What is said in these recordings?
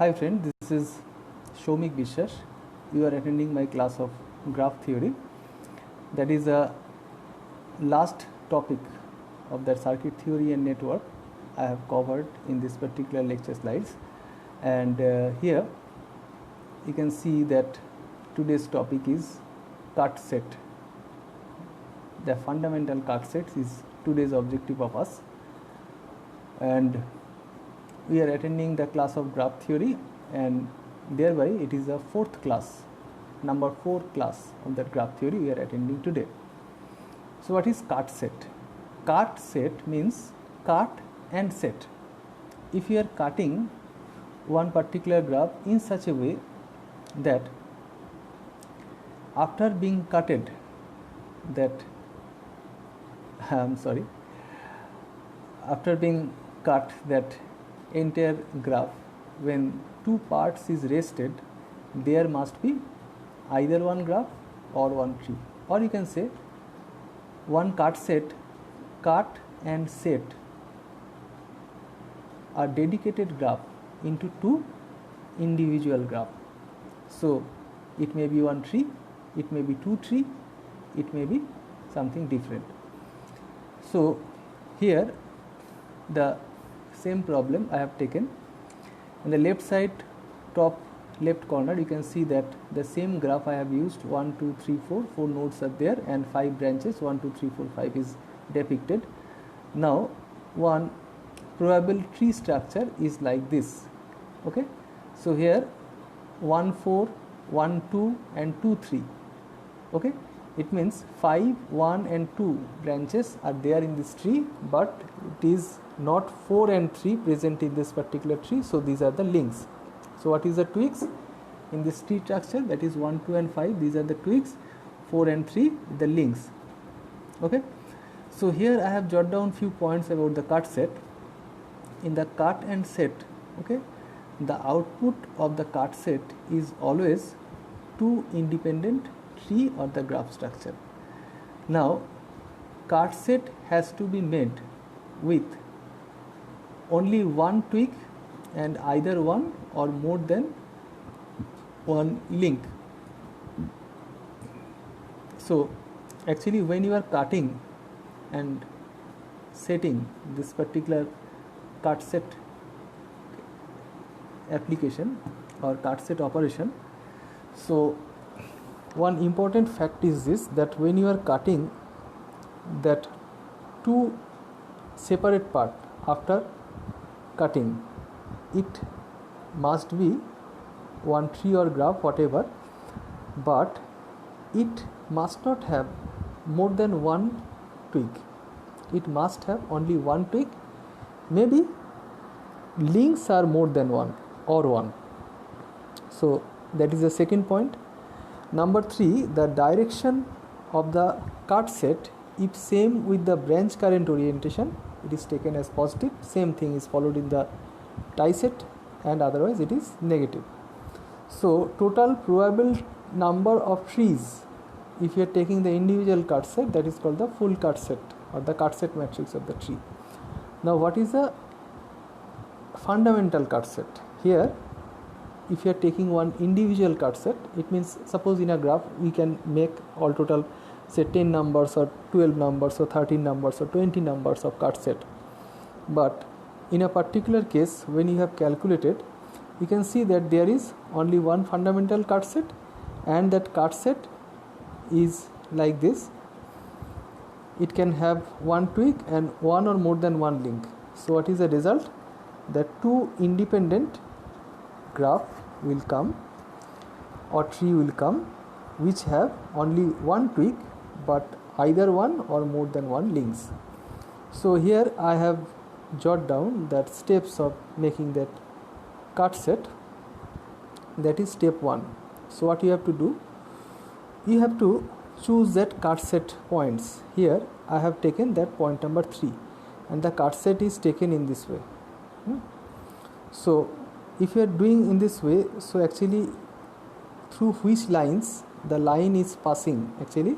Hi friend, this is Shomik Bishwas. You are attending my class of graph theory. That is the last topic of that circuit theory and network I have covered in this particular lecture slides. And here you can see that today's topic is cut set. The fundamental cut sets is today's objective of us. And we are attending the class of graph theory, and thereby it is the number 4 class of that graph theory we are attending today. So what is cut set? Cut set means cut and set. If you are cutting one particular graph in such a way that after being cutted after being cut that entire graph, when two parts is rested, there must be either one graph or one tree, or you can say one cut and set a dedicated graph into two individual graph. So it may be one tree, it may be two tree, it may be something different. So here the same problem I have taken. On the left side, top left corner, you can see that the same graph I have used. 1 2 3 4 nodes are there and 5 branches. 1 2 3 4 5 is depicted. Now one probable tree structure is like this. Okay, so here 1 4 1 2 and 2 3. Okay, it means 5 1 and 2 branches are there in this tree, but it is not 4 and 3 present in this particular tree. So these are the links. So what is the twigs in this tree structure? That is 1 2 and 5. These are the twigs. 4 and 3 the links. Okay, so here I have jotted down few points about the cut set. In the cut and set, okay, the output of the cut set is always two independent tree or the graph structure. Now cut set has to be made with only one twig and either one or more than one link. So actually when you are cutting and setting this particular cut set application or cut set operation, so one important fact is this, that when you are cutting that two separate part, after cutting it must be one tree or graph whatever, but it must not have more than one twig. It must have only one twig. Maybe links are more than one or one. So that is the second point. Number 3, the direction of the cut set, if same with the branch current orientation, it is taken as positive. Same thing is followed in the tie set, and otherwise it is negative. So total probable number of trees, if you are taking the individual cut set, that is called the full cut set or the cut set matrix of the tree. Now what is the fundamental cut set? Here if you are taking one individual cut set, it means suppose in a graph we can make all total say 10 numbers or 12 numbers or 13 numbers or 20 numbers of cut set. But in a particular case, when you have calculated, you can see that there is only one fundamental cut set, and that cut set is like this. It can have one twig and one or more than one link. So what is the result? That two independent graph will come or tree will come which have only one twig but either one or more than one links. So here I have jotted down that steps of making that cut set. That is step 1. So what you have to do, you have to choose that cut set points. Here I have taken that point number 3 and the cut set is taken in this way. So if you are doing in this way, so actually through which lines the line is passing, actually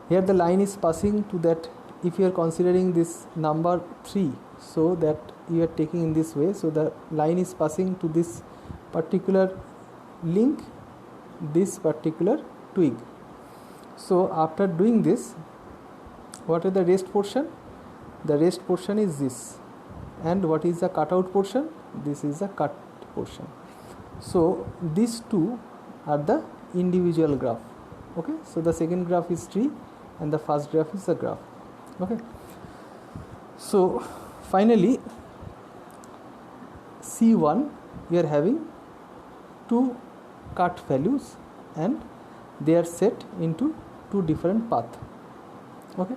here the line is passing to that, if you are considering this number 3, so that you are taking in this way, so the line is passing to this particular link this particular twig. So after doing this, what is the rest portion? The rest portion is this, and what is the cutout portion? This is the cut portion. So these two are the individual graph. Okay, so the second graph is tree and the first graph is the graph. Okay, so finally C1 we are having two cut values and they are set into two different paths. Okay,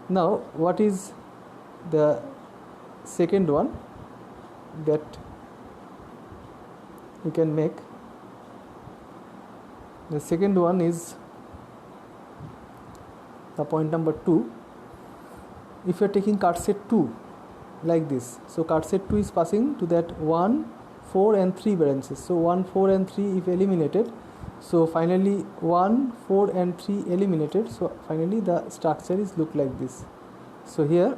now what is the second one that you can make? The second one is the point number 2. If you are taking cut set 2 like this, so cut set 2 is passing to that 1, 4 and 3 branches. So 1, 4 and 3 if eliminated, so finally 1, 4 and 3 eliminated, so finally the structure is look like this. So here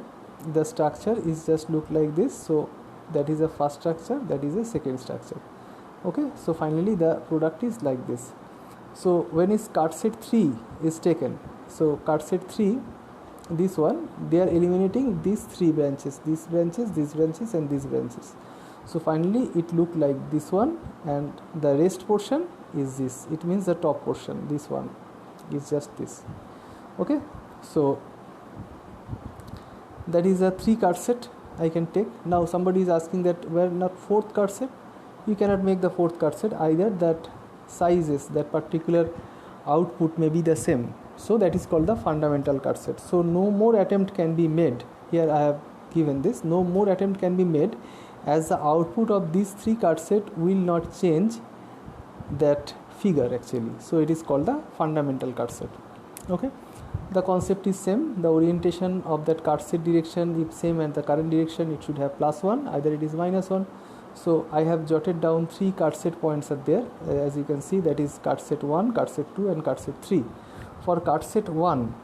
the structure is just look like this. So that is the first structure, that is the second structure. Okay, so finally the product is like this. So when is cut set 3 is taken, so cut set 3, this one, they are eliminating these 3 branches, these branches, these branches and these branches. So finally it look like this one, and the rest portion is this. It means the top portion, this one is just this. Okay, so that is a 3 cut set I can take. Now somebody is asking that where not fourth cut set? You cannot make the fourth cut set, either that sizes, that particular output may be the same. So that is called the fundamental cut set. So no more attempt can be made. Here I have given this, no more attempt can be made, as the output of these 3 cut set will not change that figure actually. So it is called the fundamental cut set. Okay, the concept is same. The orientation of that cut set direction if same, and the current direction it should have +1, either it is -1. So I have jotted down 3 cut set points are there, as you can see, that is cut set 1, cut set 2 and cut set 3. For cut set 1,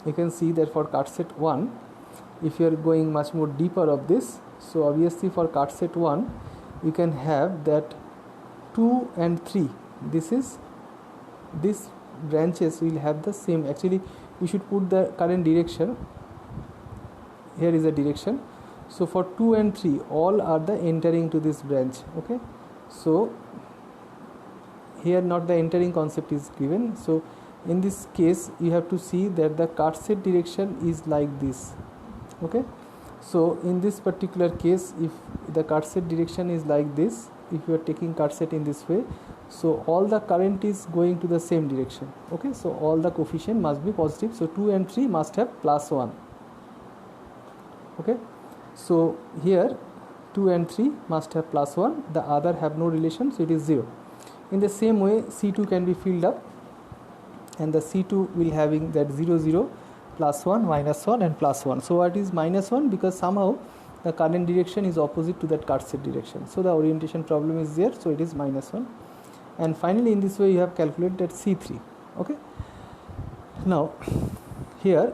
you can see that for cut set 1, if you are going much more deeper of this, so obviously for cut set 1 you can have that 2 and 3, this branches will have the same. Actually you should put the current direction, here is the direction. So for 2 and 3 all are the entering to this branch. Okay, so here not the entering concept is given. So in this case you have to see that the cut set direction is like this. Okay, so in this particular case, if the cut set direction is like this, if you are taking cut set in this way, so all the current is going to the same direction. Okay, so all the coefficient must be positive. So 2 and 3 must have +1. Okay, so here 2 and 3 must have +1, the other have no relation, so it is 0. In the same way C2 can be filled up, and the C2 will having that 0, 0, +1, -1 and +1. So what is -1? Because somehow the current direction is opposite to that cut set direction, so the orientation problem is there, so it is -1. And finally in this way you have calculated C3. Okay, now here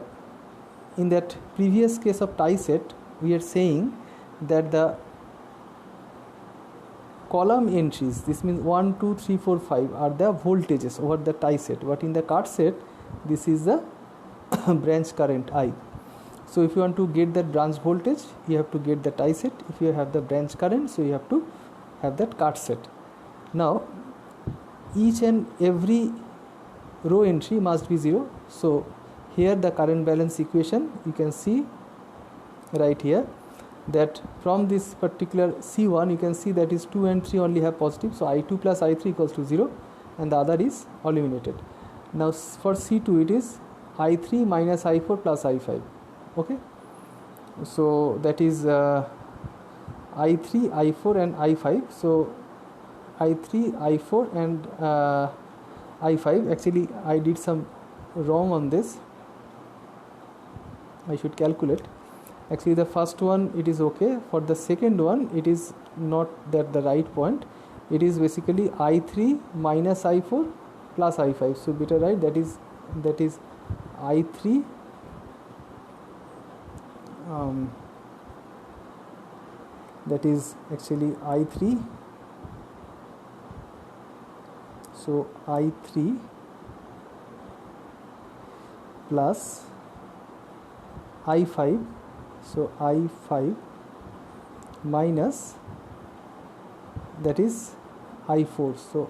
in that previous case of tie set, we are saying that the column entries, this means 1, 2, 3, 4, 5 are the voltages over the tie set, but in the cut set this is the branch current I. So if you want to get that branch voltage, you have to get the tie set. If you have the branch current, so you have to have that cut set. Now each and every row entry must be 0. So here the current balance equation you can see right here, that from this particular C1 you can see that is 2 and 3 only have positive, so I2 plus I3 equals to 0, and the other is eliminated. Now for C2 it is I3 minus I4 plus I5. Okay, so that is I3, I4 and I5. So I3, I4 and I5. Actually I did some wrong on this, I should calculate. Actually the first one it is okay, for the second one it is not that the right point, it is basically I3 minus I4 plus I5. So better write that is I3 that is actually I3 so I3 plus I5, so I5 minus that is I4, so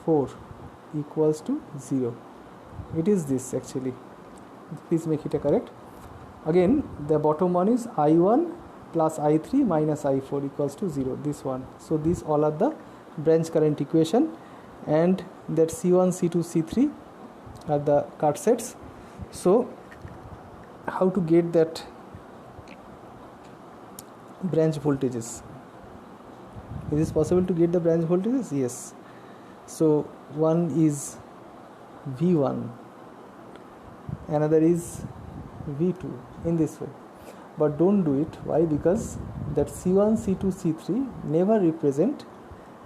I4 equals to 0. It is this actually, please make it a correct. Again the bottom one is I1 plus I3 minus I4 equals to 0, this one. So these all are the branch current equation, and that C1, C2, C3 are the cut sets. So how to get that branch voltages? Is it possible to get the branch voltages? Yes. So one is V1, another is V2, in this way. But don't do it. Why? Because that C1, C2, C3 never represent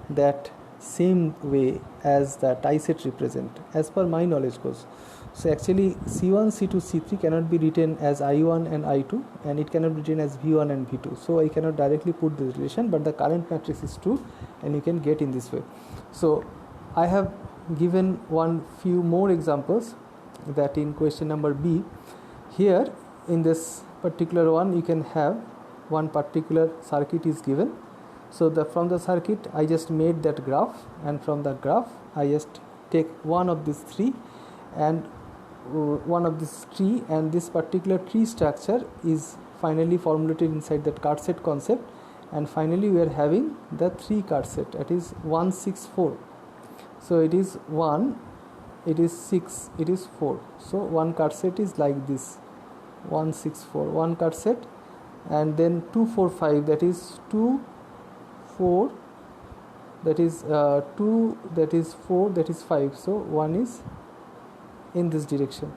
that same way as the tie set represent, as per my knowledge goes. So actually C1, C2, C3 cannot be written as I1 and I2, and it cannot be written as V1 and V2. So I cannot directly put this relation, but the current matrix is true, and you can get in this way. So I have given few more examples, that in question number B. Here in this particular one, you can have one particular circuit is given. So from the circuit I just made that graph, and from the graph I just take one of these three, and this particular tree structure is finally formulated inside that card set concept, and finally we are having the 3 card set, that is 1, 6, 4. So it is 1, it is 6, it is 4. So one card set is like this, 1, 6, 4, one card set, and then 2, 4, 5, that is 2, 4, that is 2, that is 4, that is 5. So one is in this direction,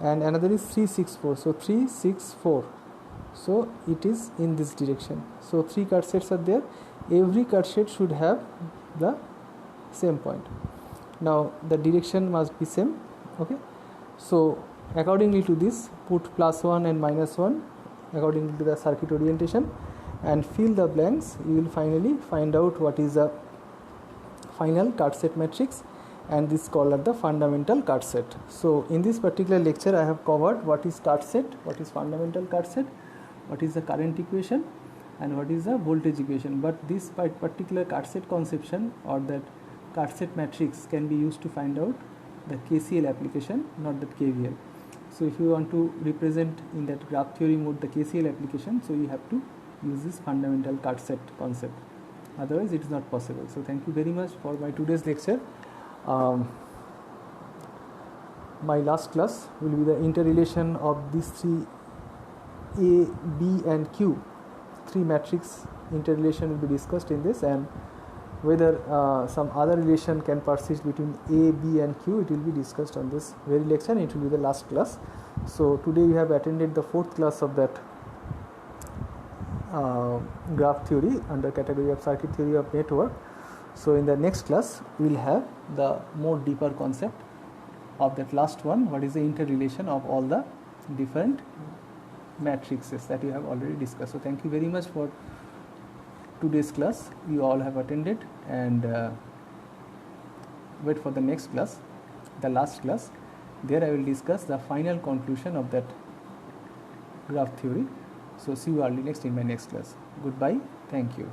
and another is 3, 6, 4, so 3, 6, 4, so it is in this direction. So 3 card sets are there. Every card set should have the same point. Now the direction must be same. Okay, so accordingly to this, put +1 and -1 according to the circuit orientation, and fill the blanks. You will finally find out what is the final card set matrix, and this is called the fundamental card set. So in this particular lecture I have covered what is card set, what is fundamental card set, what is the current equation, and what is the voltage equation. But this particular card set conception, or that card set matrix, can be used to find out the KCL application, not that KVL. So if you want to represent in that graph theory mode the KCL application, so you have to use this fundamental card set concept, otherwise it is not possible. So thank you very much for my today's lecture. My last class will be the interrelation of these 3 A, B and Q, 3 matrix interrelation will be discussed in this, and whether some other relation can persist between A, B and Q, it will be discussed on this very lecture, and it will be the last class. So today you have attended the 4th class of that graph theory under category of circuit theory of network. So in the next class we will have the more deeper concept of that last one, what is the interrelation of all the different matrices that you have already discussed. So thank you very much for today's class, you all have attended, and wait for the next class, the last class. There I will discuss the final conclusion of that graph theory. So see you early next in my next class. Goodbye, thank you.